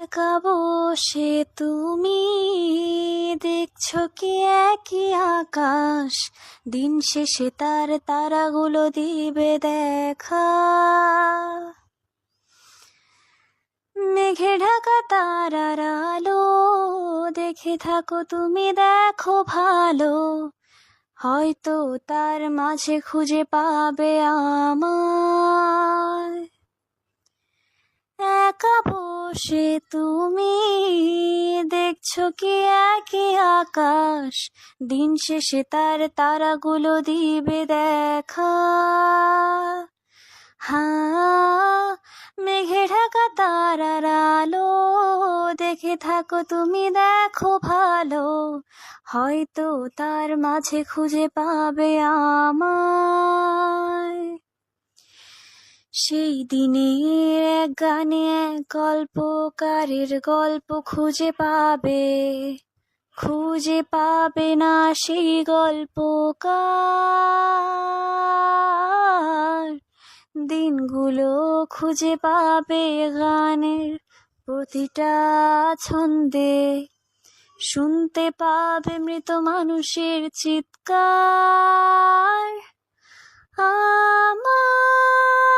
একা বসে তুমি দেখছো কি একই আকাশ, দিন শেষে তার তারাগুলো দিবে দেখা। মেঘে ঢাকা তারার আলো দেখে থাকো তুমি, দেখো ভালো, হয়তো তার মাঝে খুঁজে পাবে আমায়। একা বসে তুমি দেখছো কি একই আকাশ, দিন শেষে তার তারাগুলো দিবে দেখা। মেঘে ঢাকা তারার আলো দেখে থাকো তুমি, দেখো ভালো, হয়তো তার মাঝে খুঁজে পাবে আমায়। সেই দিনের এক গানে এক গল্পকারের গল্প খুঁজে পাবে না সেই গল্পকার। দিনগুলো খুঁজে পাবে গানের প্রতিটা ছন্দে, শুনতে পাবে মৃত মানুষের চিৎকার। আমার